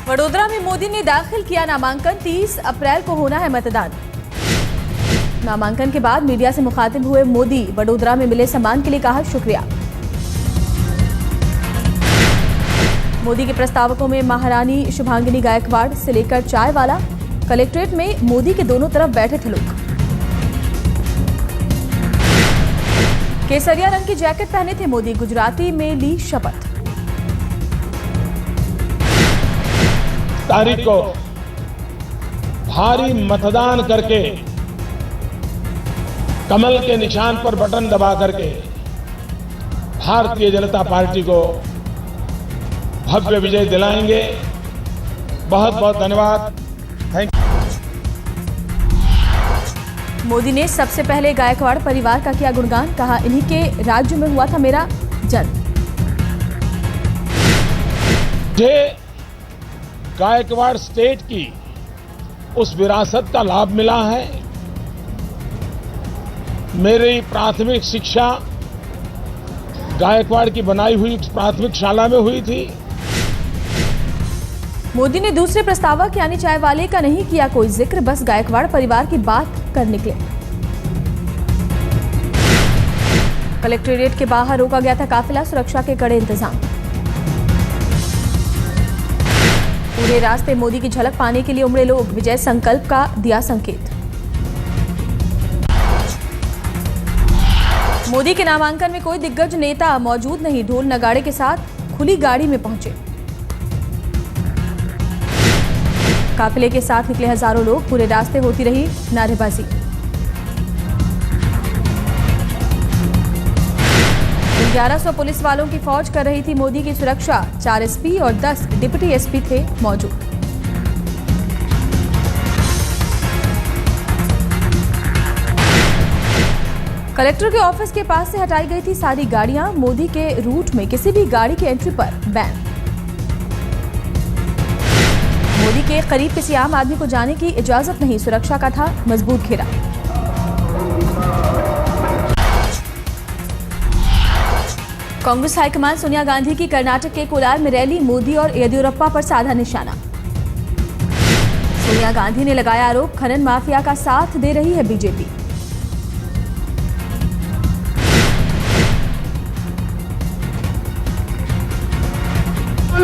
वडोदरा में मोदी ने दाखिल किया नामांकन। 30 अप्रैल को होना है मतदान। नामांकन के बाद मीडिया से मुखातिब हुए मोदी वडोदरा में मिले सम्मान के लिए कहा शुक्रिया। मोदी के प्रस्तावकों में महारानी शुभांगिनी गायकवाड़ से लेकर चाय वाला। कलेक्ट्रेट में मोदी के दोनों तरफ बैठे थे लोग। केसरिया रंग की जैकेट पहने थे मोदी। गुजराती में ली शपथ। तारीख को भारी मतदान करके कमल के निशान पर बटन दबा करके भारतीय जनता पार्टी को भव्य विजय दिलाएंगे। बहुत बहुत धन्यवाद। Thank you. मोदी ने सबसे पहले गायकवाड़ परिवार का किया गुणगान। कहा इन्हीं के राज्य में हुआ था मेरा जन्म। मुझे गायकवाड़ स्टेट की उस विरासत का लाभ मिला है। मेरी प्राथमिक शिक्षा गायकवाड़ की बनाई हुई प्राथमिक शाला में हुई थी। मोदी ने दूसरे प्रस्तावक यानी चाय वाले का नहीं किया कोई जिक्र। बस गायकवाड़ परिवार की बात कर निकले। कलेक्ट्रेट के बाहर रोका गया था काफिला। सुरक्षा के कड़े इंतजाम। पूरे रास्ते मोदी की झलक पाने के लिए उमड़े लोग। विजय संकल्प का दिया संकेत। मोदी के नामांकन में कोई दिग्गज नेता मौजूद नहीं। ढोल नगाड़े के साथ खुली गाड़ी में पहुंचे। काफिले के साथ निकले हजारों लोग। पूरे रास्ते होती रही नारेबाजी। 1100 पुलिस वालों की फौज कर रही थी मोदी की सुरक्षा। 4 एसपी और 10 डिप्टी एसपी थे मौजूद। कलेक्टर के ऑफिस के पास से हटाई गई थी सारी गाड़ियां। मोदी के रूट में किसी भी गाड़ी की एंट्री पर बैन। मोदी के करीब किसी आम आदमी को जाने की इजाजत नहीं। सुरक्षा का था मजबूत घेरा। कांग्रेस हाईकमान सोनिया गांधी की कर्नाटक के कोलार में रैली। मोदी और येदियुरप्पा पर साधा निशाना। सोनिया गांधी ने लगाया आरोप खनन माफिया का साथ दे रही है बीजेपी।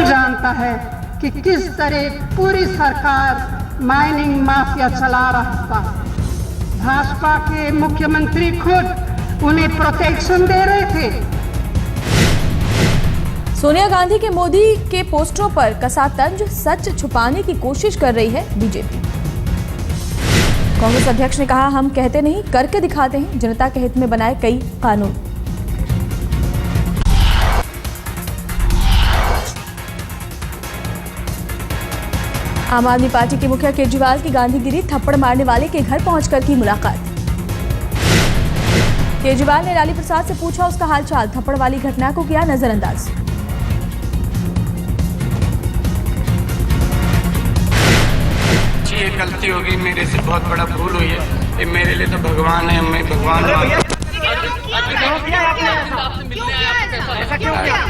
जानता है कि किस तरह पूरी सरकार माइनिंग माफिया चला रहा था। भाजपा के मुख्यमंत्री खुद उन्हें प्रोटेक्शन दे रहे थे। सोनिया गांधी के मोदी के पोस्टरों पर कसा तंज। सच छुपाने की कोशिश कर रही है बीजेपी। कांग्रेस अध्यक्ष ने कहा हम कहते नहीं करके दिखाते हैं। जनता के हित में बनाए कई कानून। आम आदमी पार्टी के मुखिया केजरीवाल की गांधीगिरी। थप्पड़ मारने वाले के घर पहुंचकर की मुलाकात। केजरीवाल ने लाली प्रसाद से पूछा उसका हालचाल। थप्पड़ वाली घटना को किया नजरअंदाज। ये गलती होगी मेरे से, बहुत बड़ा भूल हुई है। ये मेरे लिए तो भगवान है। मैं भगवान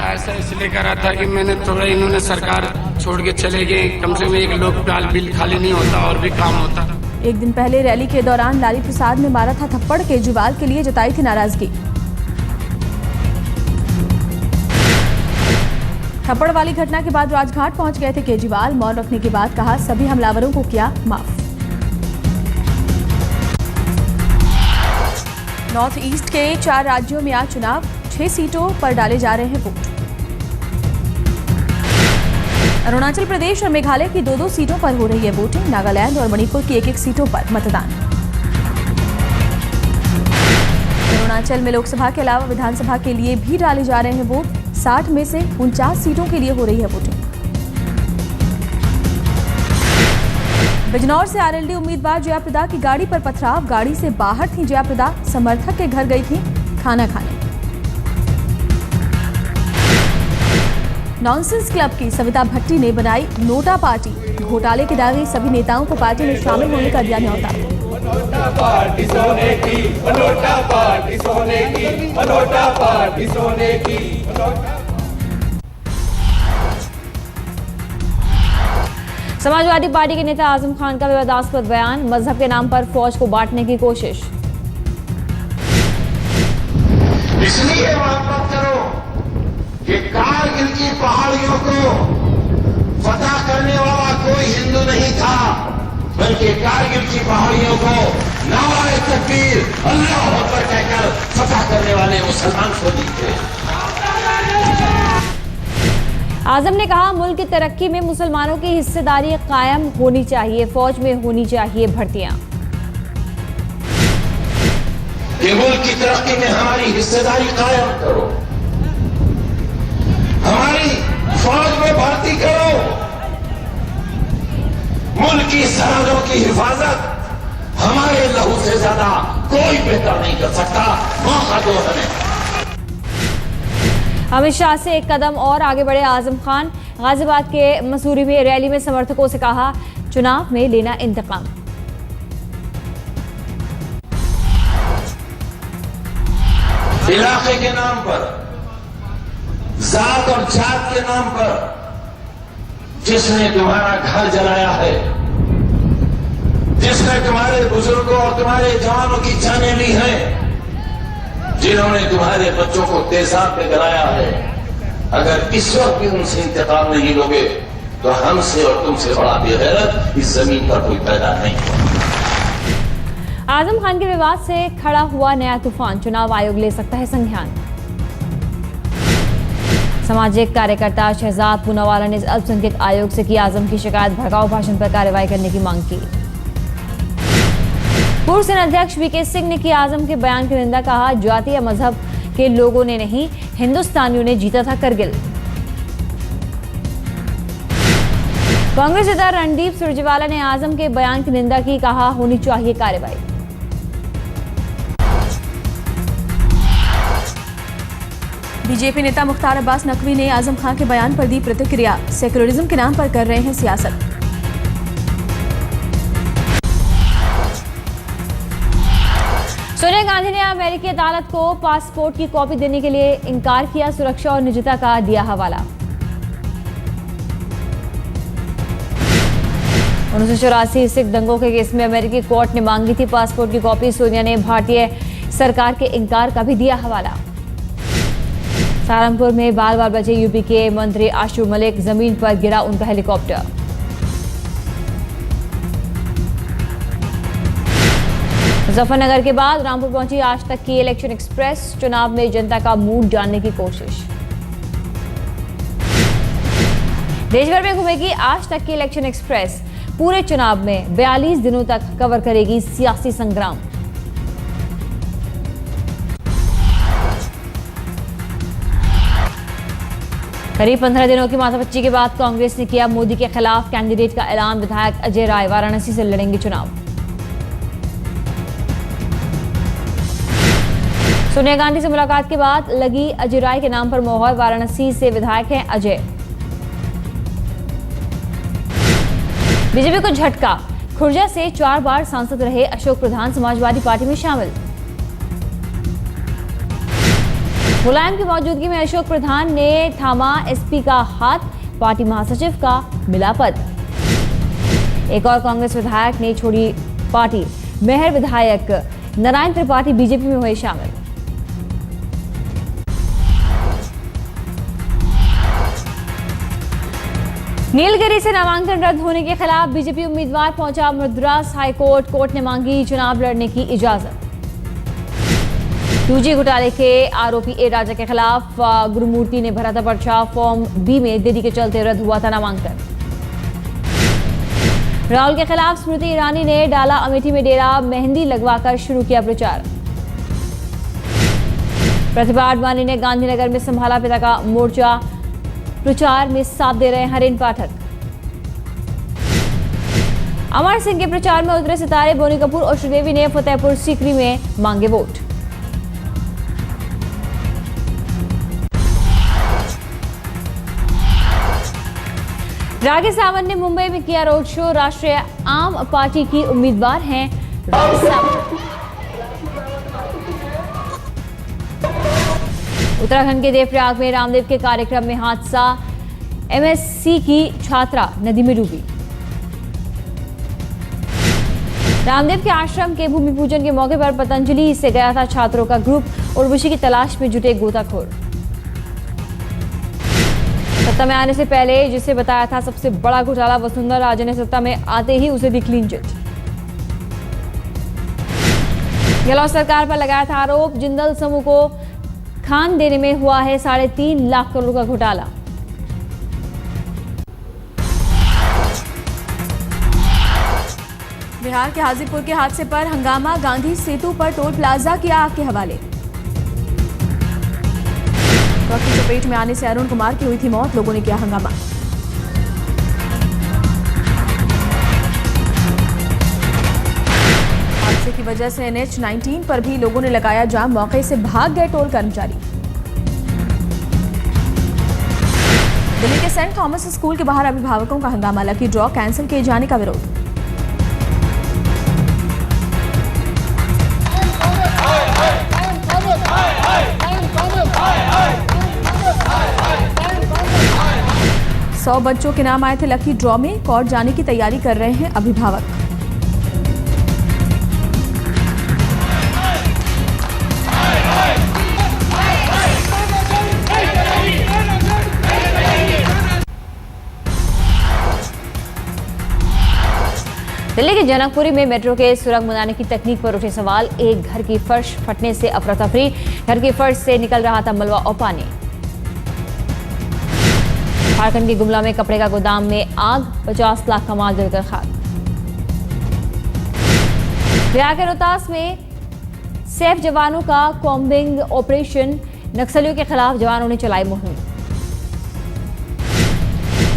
ऐसा इसलिए करा था कि मैंने थोड़ा इन्होंने सरकार छोड़ के चले गए। कम से कम एक लोकपाल बिल खाली नहीं होता और भी काम होता। एक दिन पहले रैली के दौरान लाली प्रसाद ने मारा था थप्पड़। केजरीवाल के लिए जताई थी नाराजगी। थप्पड़ वाली घटना के बाद राजघाट पहुंच गए थे केजरीवाल। मौन रखने के बाद कहा सभी हमलावरों को किया माफ। नॉर्थ ईस्ट के 4 राज्यों में आज चुनाव। 6 सीटों पर डाले जा रहे हैं वोट। अरुणाचल प्रदेश और मेघालय की 2-2 सीटों पर हो रही है वोटिंग। नागालैंड और मणिपुर की 1-1 सीटों पर मतदान। अरुणाचल में लोकसभा के अलावा विधानसभा के लिए भी डाले जा रहे हैं वोट। 60 में से 49 सीटों के लिए हो रही है वोटिंग। बिजनौर से आरएलडी उम्मीदवार जयाप्रदा की गाड़ी पर पथराव। गाड़ी से बाहर थी जयाप्रदा। समर्थक के घर गई थी खाना खाने। नॉनसेंस क्लब की सविता भट्टी ने बनाई नोटा पार्टी। घोटाले के दावे सभी नेताओं को पार्टी में शामिल होने का दिया न्योता। नोटा पार्टी सोने की, नोटा पार्टी सोने की, नोटा पार्टी सोने की। समाजवादी पार्टी के नेता आजम खान का विवादास्पद बयान, मजहब के नाम पर फौज को बांटने की कोशिश। इसलिए बात मत करो कि कारगिल की पहाड़ियों को फतह करने वाला कोई हिंदू नहीं था, बल्कि कारगिल की पहाड़ियों को नारे तकबीर अल्लाह अकबर कहकर फतह करने वाले मुसलमान फौजी थे। आजम ने कहा, मुल्क की तरक्की में मुसलमानों की हिस्सेदारी कायम होनी चाहिए, फौज में होनी चाहिए भर्तियां। कि मुल्क की तरक्की में हमारी हिस्सेदारी कायम करो, हमारी फौज में भर्ती करो, मुल्क की सरहदों की हिफाजत हमारे लहू से ज्यादा कोई बेहतर नहीं कर सकता। मौका दो हमें। अमित शाह से एक कदम और आगे बढ़े आजम खान, गाजियाबाद के मसूरी में रैली में समर्थकों से कहा, चुनाव में लेना इंतकाम। इलाके के नाम पर, जात और जात के नाम पर जिसने तुम्हारा घर जलाया है, जिसने तुम्हारे बुजुर्गों और तुम्हारे जवानों की जानें ली हैं, जिन्होंने तुम्हारे बच्चों को तेजाब में गलाया है, अगर इस वक्त भी उनसे इंतकाम नहीं लोगे तो हमसे और तुमसे बड़ा बेगैरत इस जमीन पर कोई पैदा नहीं होगा। आजम खान के विवाद से खड़ा हुआ नया तूफान, चुनाव आयोग ले सकता है संज्ञान। सामाजिक कार्यकर्ता शहजाद पूनावाला ने अल्पसंख्यक आयोग से की आजम की शिकायत, भड़काऊ भाषण पर कार्रवाई करने की मांग की। पूर्व सेना अध्यक्ष वीके सिंह ने की आजम के बयान की निंदा, कहा, जाति या मजहब के लोगों ने नहीं, हिंदुस्तानियों ने जीता था करगिल। कांग्रेस नेता रणदीप सुरजेवाला ने आजम के बयान की निंदा की, कहा, होनी चाहिए कार्रवाई। बीजेपी नेता मुख्तार अब्बास नकवी ने आजम खान के बयान पर दी प्रतिक्रिया, सेक्युलरिज्म के नाम पर कर रहे हैं सियासत। सोनिया गांधी ने अमेरिकी अदालत को पासपोर्ट की कॉपी देने के लिए इनकार किया, सुरक्षा और निजता का दिया हवाला। 1984 सिख दंगों के केस में अमेरिकी कोर्ट ने मांगी थी पासपोर्ट की कॉपी, सोनिया ने भारतीय सरकार के इनकार का भी दिया हवाला। सहारनपुर में बाल बाल बचे यूपी के मंत्री आशु मलिक, जमीन पर गिरा उनका हेलीकॉप्टर। मुजफ्फरनगर के बाद रामपुर पहुंची आज तक की इलेक्शन एक्सप्रेस, चुनाव में जनता का मूड जानने की कोशिश। देश भर में घूमेगी आज तक की इलेक्शन एक्सप्रेस, पूरे चुनाव में 42 दिनों तक कवर करेगी सियासी संग्राम। करीब 15 दिनों की माथापच्ची के बाद कांग्रेस ने किया मोदी के खिलाफ कैंडिडेट का ऐलान, विधायक अजय राय वाराणसी से लड़ेंगे चुनाव। सोनिया गांधी से मुलाकात के बाद लगी अजय राय के नाम पर मोहर, वाराणसी से विधायक हैं अजय। बीजेपी को झटका, खुर्जा से 4 बार सांसद रहे अशोक प्रधान समाजवादी पार्टी में शामिल। मुलायम की मौजूदगी में अशोक प्रधान ने थामा एसपी का हाथ, पार्टी महासचिव का मिला पद। एक और कांग्रेस विधायक ने छोड़ी पार्टी, मेहर विधायक नारायण त्रिपाठी बीजेपी में हुए शामिल। नीलगिरी से नामांकन रद्द होने के खिलाफ बीजेपी उम्मीदवार पहुंचा मद्रास हाईकोर्ट, कोर्ट ने मांगी चुनाव लड़ने की इजाजत। 2G घोटाले के आरोपी ए राजा के खिलाफ गुरुमूर्ति ने भरा था पर्चा, फॉर्म बी में देरी के चलते रद्द हुआ था नामांकन। राहुल के खिलाफ स्मृति ईरानी ने डाला अमेठी में डेरा, मेहंदी लगवाकर शुरू किया प्रचार। प्रतिभा आडवाणी ने गांधीनगर में संभाला पिता का मोर्चा, प्रचार में साथ दे रहे हरेन पाठक। अमर सिंह के प्रचार में उतरे सितारे, बोनी कपूर और श्रीदेवी ने फतेहपुर सीकरी में मांगे वोट। राघव सावंत ने मुंबई में किया रोड शो, राष्ट्रीय आम पार्टी की उम्मीदवार हैं राघव सावंत। उत्तराखंड के देवप्रयाग में रामदेव के कार्यक्रम में हादसा, एमएससी की छात्रा नदी में डूबी। रामदेव के आश्रम के भूमि पूजन के मौके पर पतंजलि से गया था छात्रों का ग्रुप। उर्वशी की तलाश में जुटे गोताखोर। सत्ता में आने से पहले जिसे बताया था सबसे बड़ा घोटाला, वसुंधरा राजे ने सत्ता में आते ही उसे दी क्लीन चिट। गहलोत सरकार पर लगाया था आरोप, जिंदल समूह को खान देने में हुआ है 3.5 लाख करोड़ का घोटाला। बिहार के हाजीपुर के हादसे पर हंगामा, गांधी सेतु पर टोल प्लाजा किया आग के हवाले। ट्रक की चपेट में आने से अरुण कुमार की हुई थी मौत, लोगों ने किया हंगामा। हादसे की वजह से NH 19 पर भी लोगों ने लगाया जाम, मौके से भाग गए टोल कर्मचारी। दिल्ली के सेंट थॉमस स्कूल के बाहर अभिभावकों का हंगामा, लकी ड्रॉ कैंसिल किए जाने का विरोध। सौ बच्चों के नाम आए थे लकी ड्रॉ में, कोर्ट जाने की तैयारी कर रहे हैं अभिभावक। दिल्ली के जनकपुरी में मेट्रो के सुरंग बनाने की तकनीक पर उठे सवाल। एक घर की फर्श फटने से अफरा तफरी, घर की फर्श से निकल रहा था मलबा और पानी। झारखंड के गुमला में कपड़े का गोदाम में आग, 50 लाख का माल जलकर खाक। बिहार के रोहतास में सैफ जवानों का कॉम्बिंग ऑपरेशन, नक्सलियों के खिलाफ जवानों ने चलाई मुहिम।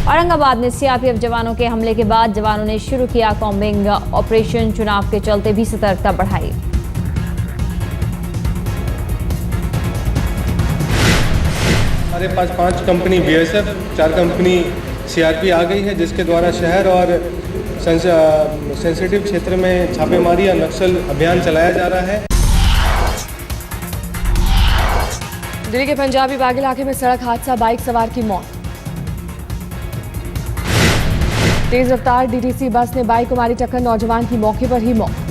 औरंगाबाद में सीआरपीएफ जवानों के हमले के बाद जवानों ने शुरू किया कॉम्बिंग ऑपरेशन, चुनाव के चलते भी सतर्कता बढ़ाई। हमारे पास 5 कंपनी BSF, 4 कंपनी CRP आ गई है, जिसके द्वारा शहर और सेंसिटिव क्षेत्र में छापेमारी या नक्सल अभियान चलाया जा रहा है। दिल्ली के पंजाबी बाग इलाके में सड़क हादसा, बाइक सवार की मौत। तेज रफ्तार DTC बस ने बाइक को मारी टक्कर, नौजवान की मौके पर ही मौत।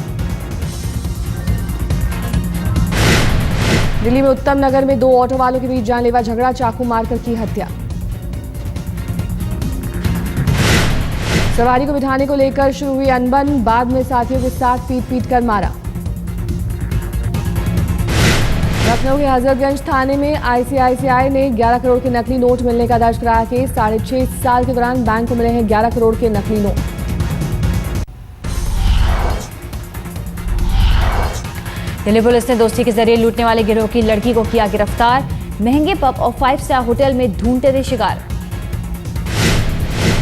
दिल्ली में उत्तम नगर में 2 ऑटो वालों के बीच जानलेवा झगड़ा, चाकू मारकर की हत्या। सवारी को बिठाने को लेकर शुरू हुई अनबन, बाद में साथियों के साथ पीट कर मारा। लखनऊ के हजरतगंज थाने में ICICI ने 11 करोड़ के नकली नोट मिलने का दर्ज कराया केस। 6.5 साल के दौरान बैंक को मिले हैं 11 करोड़ के नकली नोट। दिल्ली पुलिस ने दोस्ती के जरिए लूटने वाले गिरोह की लड़की को किया गिरफ्तार। महंगे पब और 5 स्टार होटल में ढूंढते थे शिकार।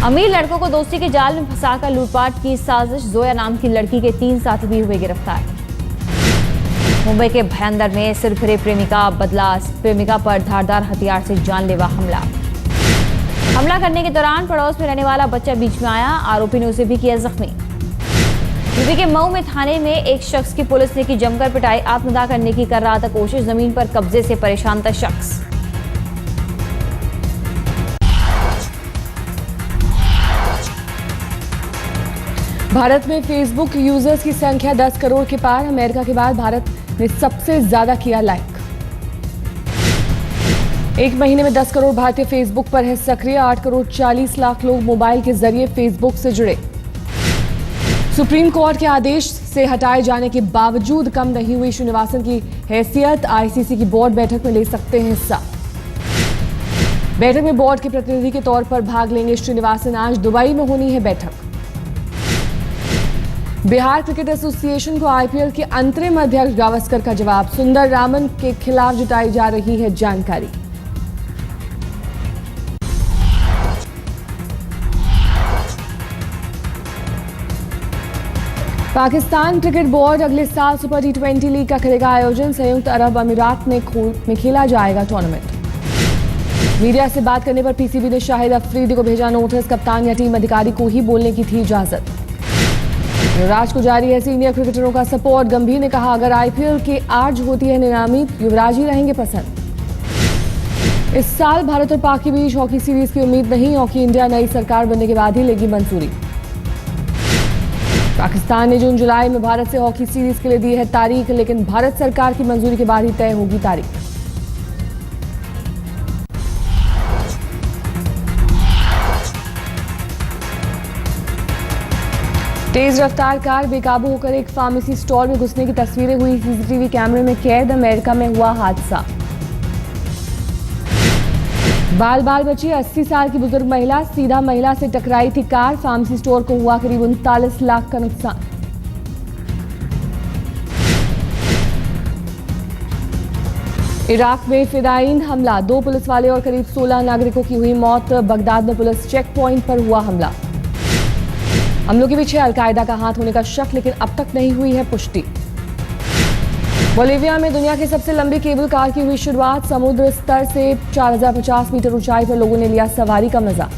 अमीर लड़कों को दोस्ती के जाल में फंसाकर लूटपाट की साजिश, जोया नाम की लड़की के 3 साथी भी हुए गिरफ्तार। मुंबई के भयंदर में सिर फिरे प्रेमिका, बदला प्रेमिका पर धारदार हथियार से जानलेवा हमला करने के दौरान पड़ोस में रहने वाला बच्चा बीच में आया, आरोपी ने उसे भी किया जख्मी। यूपी के मऊ में थाने में एक शख्स की पुलिस ने की जमकर पिटाई, आत्मदाह करने की कर रहा था कोशिश, जमीन पर कब्जे से परेशान था शख्स। भारत में फेसबुक यूजर्स की संख्या 10 करोड़ के पार, अमेरिका के बाद भारत ने सबसे ज्यादा किया लाइक। एक महीने में 10 करोड़ भारतीय फेसबुक पर है सक्रिय, 8 करोड़ 40 लाख लोग मोबाइल के जरिए फेसबुक से जुड़े। सुप्रीम कोर्ट के आदेश से हटाए जाने के बावजूद कम नहीं हुई श्रीनिवासन की हैसियत, ICC की बोर्ड बैठक में ले सकते हैं हिस्सा। बैठक में बोर्ड के प्रतिनिधि के तौर पर भाग लेंगे श्रीनिवासन, आज दुबई में होनी है बैठक। बिहार क्रिकेट एसोसिएशन को IPL के अंतरिम अध्यक्ष गावस्कर का जवाब, सुंदर रामन के खिलाफ जुटाई जा रही है जानकारी। पाकिस्तान क्रिकेट बोर्ड अगले साल सुपर T20 लीग का करेगा आयोजन, संयुक्त अरब अमीरात में खेला जाएगा टूर्नामेंट। मीडिया से बात करने पर PCB ने शाहिद अफरीदी को भेजा नोटिस, कप्तान या टीम अधिकारी को ही बोलने की थी इजाजत। युवराज को जारी है सीनियर क्रिकेटरों का सपोर्ट, गंभीर ने कहा अगर IPL के आज होती है नीलामी, युवराज ही रहेंगे पसंद। इस साल भारत और पाक के बीच हॉकी सीरीज की उम्मीद नहीं, हॉकी इंडिया नई सरकार बनने के बाद ही लेगी मंजूरी। पाकिस्तान ने जून जुलाई में भारत से हॉकी सीरीज के लिए दी है तारीख, लेकिन भारत सरकार की मंजूरी के बाद ही तय होगी तारीख। तेज रफ्तार कार बेकाबू होकर एक फार्मेसी स्टोर में घुसने की तस्वीरें हुई सीसीटीवी कैमरे में कैद। अमेरिका में हुआ हादसा। बाल बाल बची 80 साल की बुजुर्ग महिला, सीधा महिला से टकराई थी कार। फार्मेसी स्टोर को हुआ करीब 39 लाख का नुकसान। इराक में फिदायीन हमला, 2 पुलिस वाले और करीब 16 नागरिकों की हुई मौत। बगदाद में पुलिस चेक पॉइंट पर हुआ हमला। हमलों के पीछे अलकायदा का हाथ होने का शक, लेकिन अब तक नहीं हुई है पुष्टि। बोलिविया में दुनिया की सबसे लंबी केबल कार की हुई शुरुआत। समुद्र स्तर से 4050 मीटर ऊंचाई पर लोगों ने लिया सवारी का मजा।